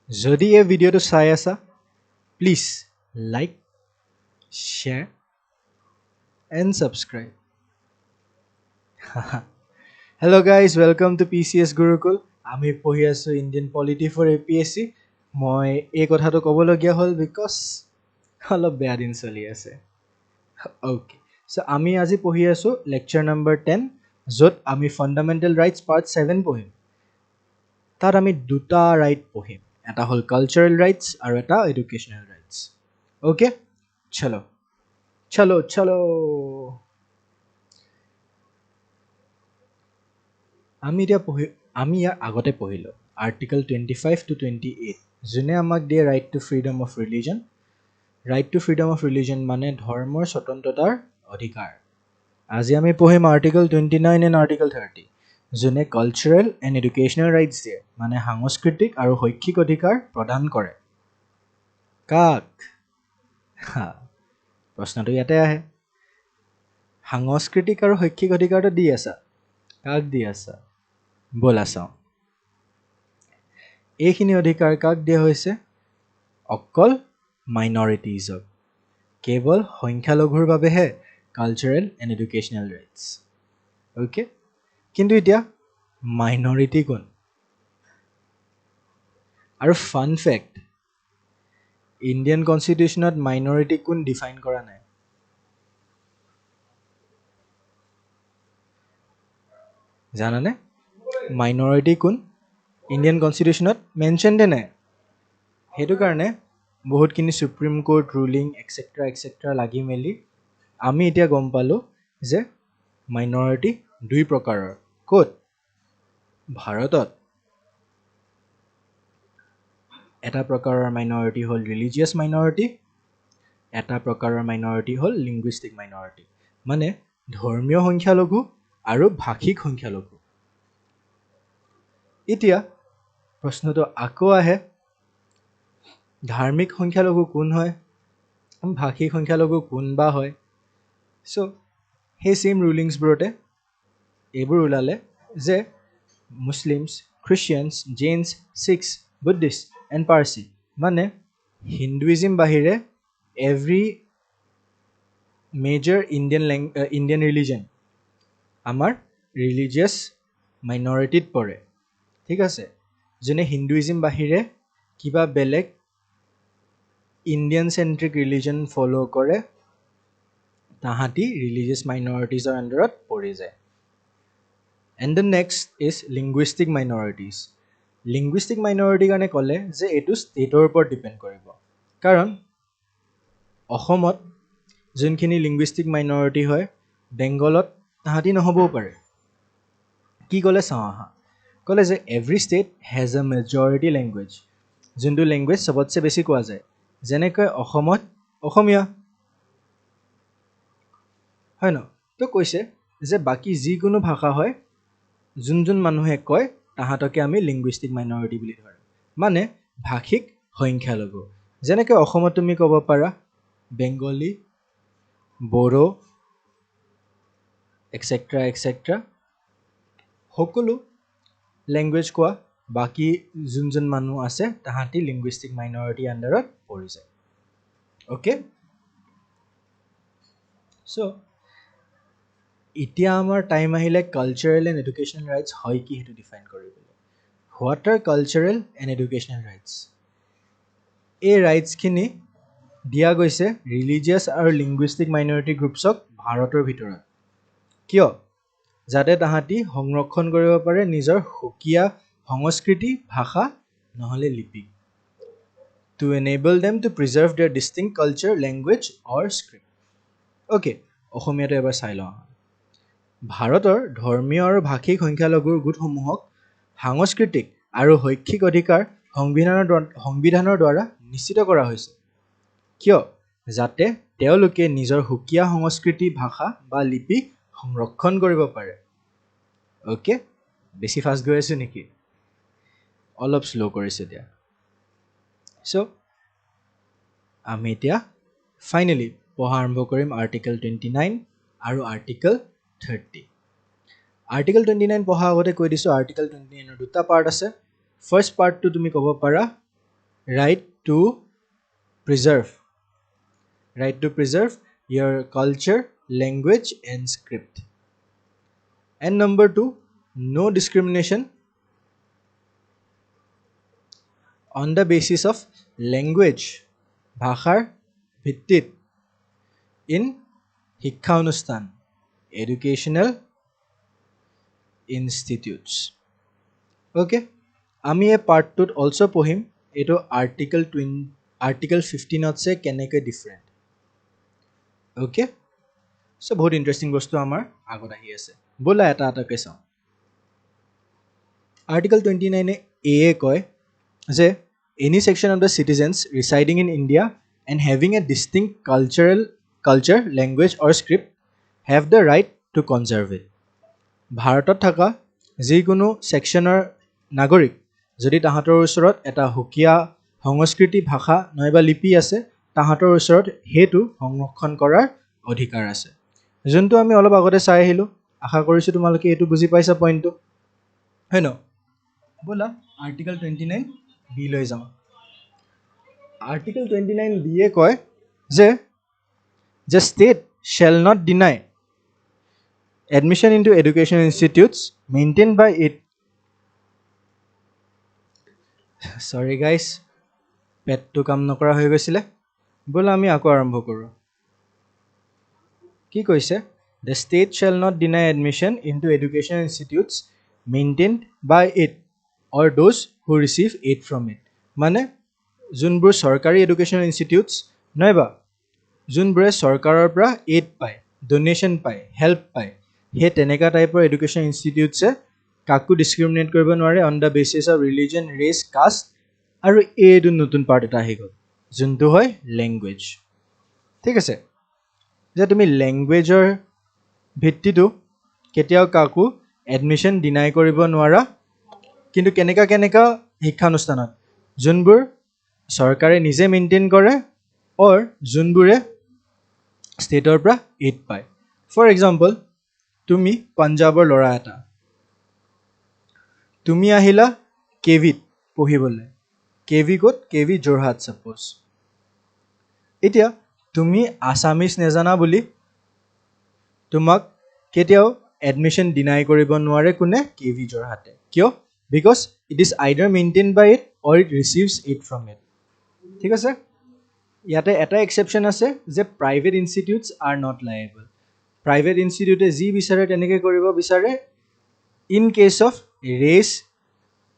যদি এই ভিডিঅ'টো চাই আছা please like share and subscribe hello' guys welcome to PCS gurukul আমি পঢ়ি আছোঁ ইণ্ডিয়ান পলিটি ফৰ APSC মই এই কথাটো ক'বলগীয়া হ'ল বিকজ অলপ বেয়া দিন চলি আছে অ'কে চ' আমি আজি পঢ়ি আছোঁ লেকচাৰ নম্বৰ 10 য'ত আমি ফাণ্ডামেণ্টেল ৰাইটছ পাৰ্ট 7 পঢ়িম তাত আমি দুটা ৰাইট পঢ়িম এটা হ'ল কালচাৰেল ৰাইটছ আৰু এটা এডুকেশ্যনেল ৰাইটছ অ'কে চলো চলো চলো আমি ইয়াৰ আগতে পঢ়িলোঁ আৰ্টিকল 25 to 28 যোনে আমাক দিয়ে right to freedom of religion right to freedom of religion মানে ধৰ্মৰ স্বতন্ত্ৰতাৰ অধিকাৰ আজি আমি পঢ়িম আৰ্টিকল 29 এণ্ড আৰ্টিকল 30 যোনে কালচাৰেল এণ্ড এডুকেশ্যনেল ৰাইটছ দিয়ে মানে সাংস্কৃতিক আৰু শৈক্ষিক অধিকাৰ প্ৰদান কৰে কাক প্ৰশ্নটো ইয়াতে আহে সাংস্কৃতিক আৰু শৈক্ষিক অধিকাৰটো দি আছা কাক দি আছা ব'লা চাওঁ এইখিনি অধিকাৰ কাক দিয়া হৈছে অকল মাইনৰিটিজক কেৱল সংখ্যালঘুৰ বাবেহে cultural and educational rights okay কিন্তু এতিয়া মাইনৰিটি কোন আৰু ফান ফেক্ট ইণ্ডিয়ান কনষ্টিটিউশ্যনত মাইনৰিটি কোন ডিফাইন কৰা নাই জানানে মাইনৰিটি কোন ইণ্ডিয়ান কনষ্টিটিউশ্যনত মেনশ্যনডে নাই সেইটো কাৰণে বহুতখিনি সুপ্ৰিম কোৰ্ট ৰুলিং এক্সেট্ৰা লাগি মেলি আমি এতিয়া গম পালোঁ যে মাইনৰিটি দুই প্ৰকাৰৰ ক'ত ভাৰতত এটা প্ৰকাৰৰ মাইনৰিটি হ'ল ৰিলিজিয়াছ মাইনৰিটি এটা প্ৰকাৰৰ মাইনৰিটি হ'ল লিংগুইষ্টিক মাইনৰিটি মানে ধৰ্মীয় সংখ্যালঘু আৰু ভাষিক সংখ্যালঘু এতিয়া প্ৰশ্নটো আকৌ আহে ধাৰ্মিক সংখ্যালঘু কোন হয় ভাষিক সংখ্যালঘু কোন বা হয় চ' সেই ছেইম ৰুলিংছবোৰতে এইবোৰ ওলালে যে মুছলিমছ খ্ৰীষ্টিয়ানছ জেইনছ শিখছ বুদ্ধিষ্ট এণ্ড পাৰ্চী মানে হিন্দুইজিম বাহিৰে এভৰি মেজৰ ইণ্ডিয়ান ৰিলিজন আমাৰ ৰিলিজিয়াছ মাইনৰিটিত পৰে ঠিক আছে যোনে হিন্দুইজিম বাহিৰে কিবা বেলেগ ইণ্ডিয়ান চেণ্ট্ৰিক ৰিলিজন ফ'ল' কৰে তাহাঁতি ৰিলিজিয়াছ মাইনৰিটিজৰ আণ্ডাৰত পৰি যায় and the next is linguistic minorities linguistic মাইনৰিটিৰ কাৰণে ক'লে যে এইটো ষ্টেটৰ ওপৰত ডিপেণ্ড কৰিব কাৰণ অসমত যোনখিনি লিংগুইষ্টিক মাইনৰিটি হয় বেংগলত তাহাঁতি নহ'বও পাৰে কি ক'লে চাওঁ আহা ক'লে যে every state has a majority language যোনটো লেংগুৱেজ চবতছে বেছি কোৱা যায় যেনেকৈ অসমত অসমীয়া হয় ন তো কৈছে যে বাকী যিকোনো ভাষা হয় যোন মানুহে কয় তাহাঁতকে আমি লিংগুইষ্টিক মাইনৰিটি বুলি ধৰোঁ মানে ভাষিক সংখ্যালঘু যেনেকৈ অসমত তুমি ক'ব পাৰা বেংগলী বড়ো এক্সেট্ৰা সকলো লেংগুৱেজ কোৱা বাকী যোন মানুহ আছে তাহাঁতি লিংগুইষ্টিক মাইনৰিটি আণ্ডাৰত পৰি যায় অ'কে চ' এতিয়া আমাৰ টাইম আহিলে কালচাৰেল এণ্ড এডুকেশ্যনেল ৰাইটছ হয় কি সেইটো ডিফাইন কৰিবলৈ what are cultural and educational rights এই ৰাইটছখিনি দিয়া গৈছে ৰিলিজিয়াছ আৰু লিংগুইষ্টিক মাইনৰিটি গ্ৰুপছক ভাৰতৰ ভিতৰত কিয় যাতে তাহাঁতি সংৰক্ষণ কৰিব পাৰে নিজৰ সুকীয়া সংস্কৃতি ভাষা নহ'লে লিপি to enable them to preserve their distinct culture language or script okay অসমীয়াটো এবাৰ চাই লওঁ ভাৰতৰ ধৰ্মীয় আৰু ভাষিক সংখ্যালঘুৰ গোটসমূহক সাংস্কৃতিক আৰু শৈক্ষিক অধিকাৰ সংবিধানৰ দ্বাৰা নিশ্চিত কৰা হৈছে কিয় যাতে তেওঁলোকে নিজৰ সুকীয়া সংস্কৃতি ভাষা বা লিপি সংৰক্ষণ কৰিব পাৰে অ'কে বেছি ফাষ্ট গৈ আছোঁ নেকি অলপ শ্ল' কৰিছোঁ এতিয়া চ' আমি এতিয়া ফাইনেলি পঢ়া আৰম্ভ কৰিম আৰ্টিকল 29 আৰু আৰ্টিকল 30 আৰ্টিকল 29 পঢ়া আগতে কৈ দিছোঁ আৰ্টিকল 29ৰ দুটা পাৰ্ট আছে ফাৰ্ষ্ট পাৰ্টটো তুমি ক'ব পাৰা right to preserve your culture, language and script. And number 2, no discrimination on the basis of language, ভাষাৰ ভিত্তিত in শিক্ষা অনুষ্ঠান, educational institutes. Okay, আমি এই পাৰ্টটোত also পঢ়িম এইটো আৰ্টিকল 15 ত সে কেনেকৈ ডিফাৰেণ্ট. Okay, so বহুত ইন্টাৰেষ্টিং বস্তু আমাৰ আগত আহি আছে, বলা এটা এটাকে চাওঁ. আৰ্টিকল 29 এ কয় যে any section of the citizens residing in India and having a distinct culture, language or script have the right to conserve it. ভাৰতত থকা যিকোনো সেকশনৰ নাগৰিক যদি তাহাঁতৰ ওচৰত এটা হুকিয়া সংস্কৃতি, ভাষা নয়বা লিপি আছে, তাহাঁতৰ ওচৰত হেতু সংৰক্ষণ কৰাৰ অধিকাৰ আছে, যোনটো আমি অলপ আগতে চাই আহিলো. আশা কৰিছো তোমালোকে এটো বুজি পাইছা পইণ্টটো, হয় ন? বলা আৰ্টিকল 29 বি লৈ যাওঁ. আৰ্টিকল 29 বি এ কয় যে the state shall not deny admission into educational institutes maintained by it. Sorry guys, পেটটো কাম নকৰা হৈ গৈছিলে, বলা আমি আকৌ আৰম্ভ কৰো. কি কৈছে? The state shall not deny admission into educational institutes maintained by it or those who receive aid from it. মানে যোনবোৰ চৰকাৰী এডুকেশ্যনেল ইনষ্টিটিউটছ নাইবা যোনবোৰে চৰকাৰৰ পৰা এইড পায়, ডোনেশ্যন পায়, হেল্প পায়, সেই তেনেকুৱা টাইপৰ এডুকেশ্যন ইনষ্টিটিউটছে কাকো ডিছক্ৰিমিনেট কৰিব নোৱাৰে on the basis of religion, race, caste. আৰু এইটো নতুন পাৰ্ট এটা আহি গ'ল যোনটো হয় লেংগুৱেজ. ঠিক আছে, যে তুমি লেংগুৱেজৰ ভিত্তিটো কেতিয়াও কাকো এডমিশ্যন ডিনাই কৰিব নোৱাৰা. কিন্তু কেনেকা শিক্ষানুষ্ঠানত যোনবোৰ চৰকাৰে নিজে মেইনটেইন কৰে অৰ যোনবোৰে ষ্টেটৰ পৰা এইড পায়. ফৰ এক্সাম্পল, তুমি পাঞ্জাৱৰ ল'ৰা এটা, তুমি আহিলা কেভিত পঢ়িবলৈ. কেভি ক'ত? KV Jorhat suppose. এতিয়া তুমি আছামিজ নেজানা বুলি তোমাক কেতিয়াও এডমিশ্যন ডিনাই কৰিব নোৱাৰে কোনে? কেভি যোৰহাটে. কিয়? Because it is either maintained by it or it receives it from it. ঠিক আছে, ইয়াতে এটা এক্সেপশ্যন আছে যে private institutes are not liable. Private ইনষ্টিটিউটে যি বিচাৰে তেনেকৈ কৰিব বিচাৰে in case of race,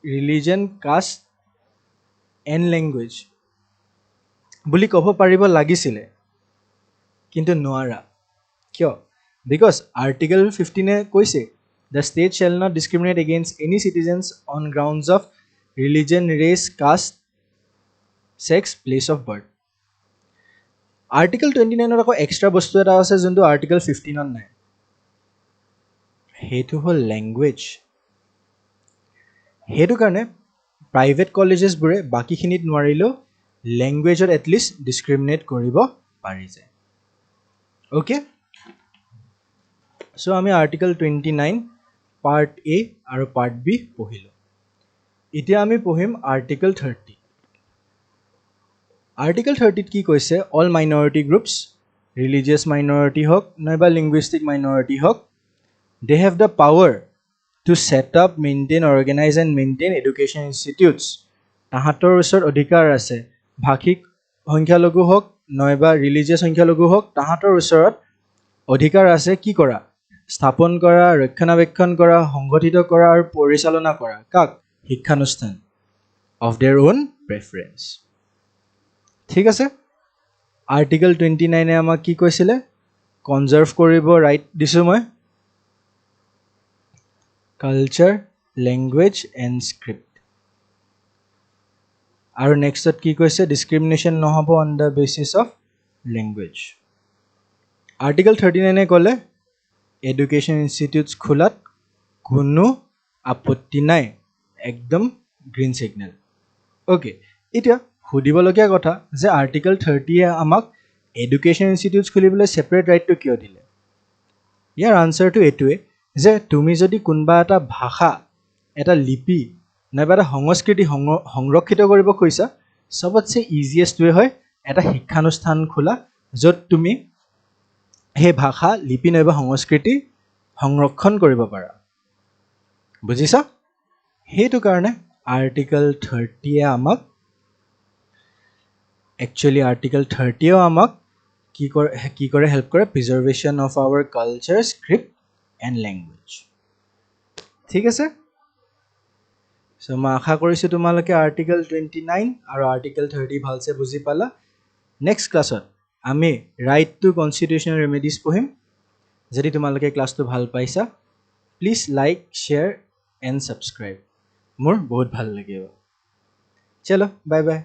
religion, caste and language বুলি ক'ব পাৰিব লাগিছিলে, কিন্তু নোৱাৰা. কিয়? বিকজ আৰ্টিকল 15 কৈছে the state shall not discriminate against any citizens on grounds of religion, race, caste, sex, place of birth. Article 29 আকৌ এক্সট্ৰা বস্তু এটা আছে যোনটো আৰ্টিকল 15 নাই, সেইটো হ'ল লেংগুৱেজ. সেইটো কাৰণে প্ৰাইভেট কলেজেছবোৰে বাকীখিনিত নোৱাৰিলেও লেংগুৱেজত এটলিষ্ট ডিছক্ৰিমিনেট কৰিব পাৰি যায়. অ'কে, চ' আমি আৰ্টিকল 29 পাৰ্ট এ আৰু পাৰ্ট বি পঢ়িলোঁ. এতিয়া আমি পঢ়িম আৰ্টিকল 30. আৰ্টিকল 30ত কি কৈছে? All minority groups, religious minority হওক নাইবা লিংগুইষ্টিক মাইনৰিটি হওক, they have the power to set up, maintain, organise and maintain education institutes. তাহাঁতৰ ওচৰত অধিকাৰ আছে, ভাষিক সংখ্যালঘু হওক নাইবা ৰিলিজিয়াছ সংখ্যালঘু হওক, তাহাঁতৰ ওচৰত অধিকাৰ আছে কি কৰা? স্থাপন কৰা, ৰক্ষণাবেক্ষণ কৰা, সংগঠিত কৰা আৰু পৰিচালনা কৰা. কাক? শিক্ষানুষ্ঠান অফ দেয়াৰ অ'ন প্ৰেফাৰেঞ্চ. ঠিক আছে, আৰ্টিকল 29 আমাক কি কৈছিলে? কনজাৰ্ভ কৰিব ৰাইট দিছোঁ মই, কালচাৰ, লেংগুৱেজ এণ্ড স্ক্ৰিপ্ট. আৰু নেক্সটত কি কৈছে? ডিছক্ৰিমিনেশ্যন নহ'ব on the basis of language. Article 39 ক'লে এডুকেশ্যন ইনষ্টিটিউটছ খোলাত কোনো আপত্তি নাই, একদম গ্ৰীণ ছিগনেল. অ'কে, এতিয়া সুধিবলগীয়া কথা যে আৰ্টিকল 30 আমাক এডুকেশ্যন ইনষ্টিটিউটছ খুলিবলৈ ছেপাৰেট ৰাইটটো কিয় দিলে? ইয়াৰ আনচাৰটো এইটোৱে যে তুমি যদি কোনোবা এটা ভাষা, এটা লিপি নাইবা এটা সংস্কৃতি সংৰক্ষিত কৰিব খুজিছা, সবতছে ইজিয়েষ্ট ৱে হয় এটা শিক্ষানুষ্ঠান খোলা য'ত তুমি সেই ভাষা লিপি নাইবা সংস্কৃতি সংৰক্ষণ কৰিব পাৰা বুজিছা সেইটো কাৰণে আৰ্টিকল 30 আমাক একচুয়ালি আৰ্টিকল 30 আমাক কি কৰে হেল্প কৰে preservation of our culture script and language ঠিক আছে সো মই আশা কৰিছোঁ তোমালোকে আৰ্টিকল 29 আৰু আৰ্টিকল 30 ভালছে বুজি পালা নেক্সট ক্লাছত আমি ৰাইট টু কনষ্টিটিউচনেল ৰেমেডিজ পঢ়িম যদি তোমালোকে ক্লাছটো ভাল পাইছা please like share and subscribe মোৰ বহুত ভাল লাগিব চলো বাই বাই